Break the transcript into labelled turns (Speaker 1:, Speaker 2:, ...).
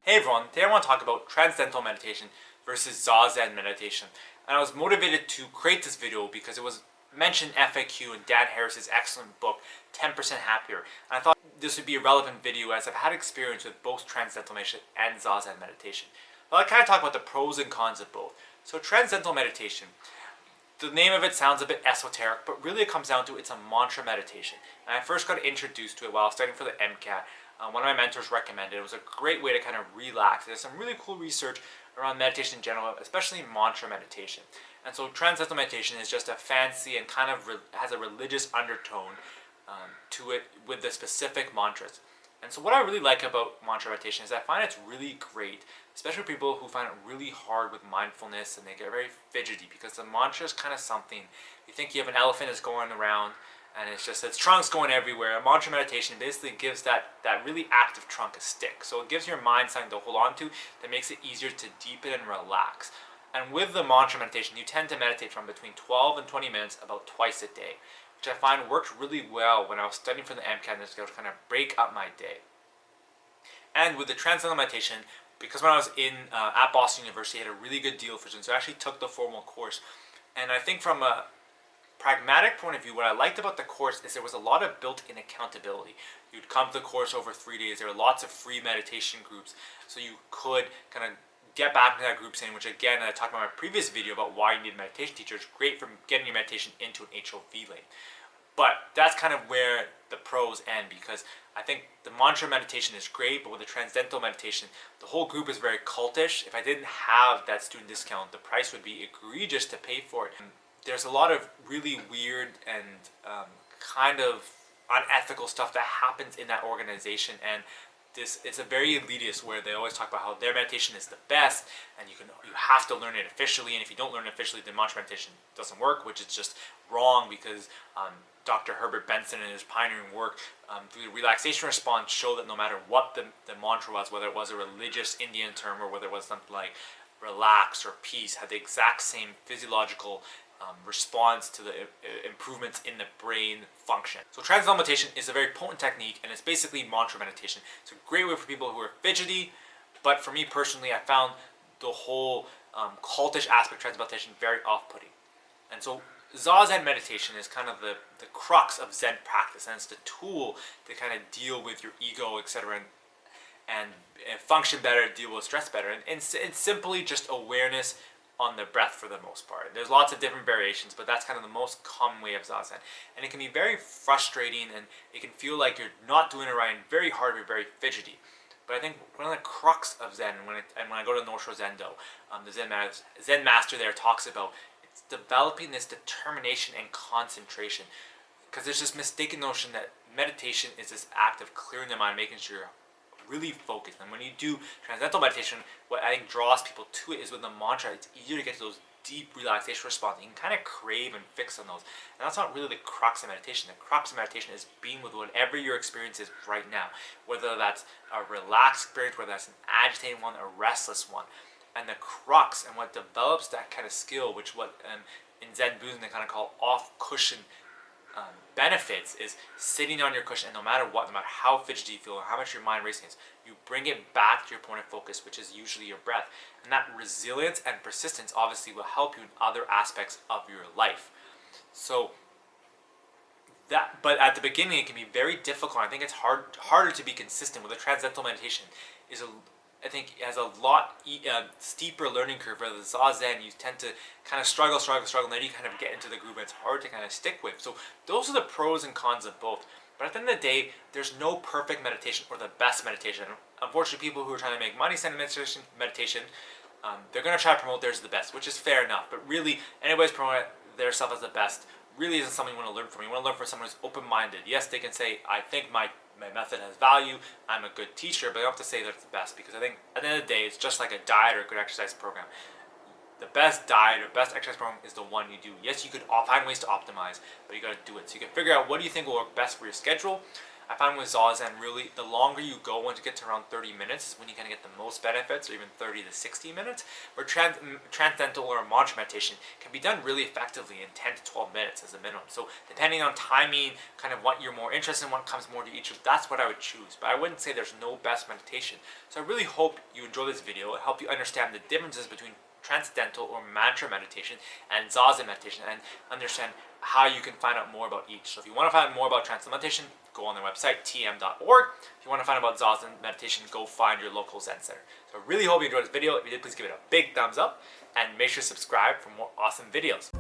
Speaker 1: Hey everyone, today I want to talk about Transcendental meditation versus Zazen meditation. And I was motivated to create this video because it was mentioned in FAQ in Dan Harris's excellent book, 10% Happier. And I thought this would be a relevant video as I've had experience with both Transcendental meditation and Zazen meditation. But I kind of talk about the pros and cons of both. So Transcendental meditation, the name of it sounds a bit esoteric, but really it comes down to it's a mantra meditation. And I first got introduced to it while I was studying for the MCAT. One of my mentors recommended it. It was a great way to kind of relax. There's some really cool research around meditation in general, especially mantra meditation. And so Transcendental meditation is just a fancy and kind of has a religious undertone to it with the specific mantras. And so what I really like about mantra meditation is I find it's really great, especially for people who find it really hard with mindfulness and they get very fidgety, because the mantra is kind of something, you think you have an elephant that's going around and it's just its trunk's going everywhere. A mantra meditation basically gives that really active trunk a stick. So it gives your mind something to hold on to that makes it easier to deepen and relax. And with the mantra meditation, you tend to meditate from between 12 and 20 minutes about twice a day, which I find worked really well when I was studying for the MCAT and just to kind of break up my day. And with the Transcendental meditation, because when I was at Boston University, I had a really good deal for students, so I actually took the formal course. And I think from a pragmatic point of view, what I liked about the course is there was a lot of built-in accountability. You'd come to the course over 3 days. There were lots of free meditation groups, so you could kind of get back into that group setting, which again, I talked about in my previous video about why you need a meditation teacher. It's great for getting your meditation into an HOV lane. But that's kind of where the pros end, because I think the mantra meditation is great, but with the Transcendental meditation, the whole group is very cultish. If I didn't have that student discount, the price would be egregious to pay for it. There's a lot of really weird and kind of unethical stuff that happens in that organization, and it's a very elitist, where they always talk about how their meditation is the best and you have to learn it officially, and if you don't learn it officially, then mantra meditation doesn't work, which is just wrong, because Dr. Herbert Benson and his pioneering work through the relaxation response show that no matter what the mantra was, whether it was a religious Indian term or whether it was something like relax or peace, had the exact same physiological response to the improvements in the brain function. So Transcendental meditation is a very potent technique, and it's basically mantra meditation. It's a great way for people who are fidgety, but for me personally, I found the whole cultish aspect of Transcendental meditation very off-putting. And so Zazen meditation is kind of the crux of Zen practice, and it's the tool to kind of deal with your ego, etc., and function better, deal with stress better. And it's simply just awareness on the breath for the most part. There's lots of different variations, but that's kind of the most common way of Zazen. And it can be very frustrating, and it can feel like you're not doing it right and very hard, you're very fidgety. But I think one of the crux of Zen, when I go to North Shore Zendo, the Zen master there talks about it's developing this determination and concentration. Because there's this mistaken notion that meditation is this act of clearing the mind, making sure you're really focused. And when you do Transcendental meditation, what I think draws people to it is with the mantra, it's easier to get to those deep relaxation responses. You can kind of crave and fix on those. And that's not really the crux of meditation. The crux of meditation is being with whatever your experience is right now. Whether that's a relaxed experience, whether that's an agitated one, a restless one. And the crux and what develops that kind of skill, which what in Zen Buddhism they kind of call off-cushion benefits, is sitting on your cushion, and no matter what, no matter how fidgety you feel or how much your mind racing is, you bring it back to your point of focus, which is usually your breath. And that resilience and persistence obviously will help you in other aspects of your life. So but at the beginning it can be very difficult. I think it's harder to be consistent with a Transcendental meditation. I think it has a lot steeper learning curve. Whereas the Zazen, you tend to kind of struggle, and then you kind of get into the groove, and it's hard to kind of stick with. So those are the pros and cons of both. But at the end of the day, there's no perfect meditation or the best meditation. Unfortunately, people who are trying to make money selling meditation, they're going to try to promote theirs as the best, which is fair enough. But really, anybody's promoting their stuff as the best really isn't something you want to learn from. You want to learn from someone who's open-minded. Yes, they can say, I think my method has value, I'm a good teacher, but you don't have to say that it's the best, because I think at the end of the day, it's just like a diet or a good exercise program. The best diet or best exercise program is the one you do. Yes, you could find ways to optimize, but you got to do it. So you can figure out what do you think will work best for your schedule. I find with Zazen, really, the longer you go, once you get to around 30 minutes, is when you kind of get the most benefits, or even 30 to 60 minutes. Where Transcendental or mantra meditation can be done really effectively in 10 to 12 minutes as a minimum. So depending on timing, kind of what you're more interested in, what comes more to each of, that's what I would choose. But I wouldn't say there's no best meditation. So I really hope you enjoy this video. It helped you understand the differences between Transcendental or mantra meditation and Zazen meditation, and understand how you can find out more about each. So if you want to find out more about Transcendental meditation, go on their website, tm.org. If you want to find out about Zazen meditation, go find your local Zen center. So I really hope you enjoyed this video. If you did, please give it a big thumbs up, and make sure to subscribe for more awesome videos.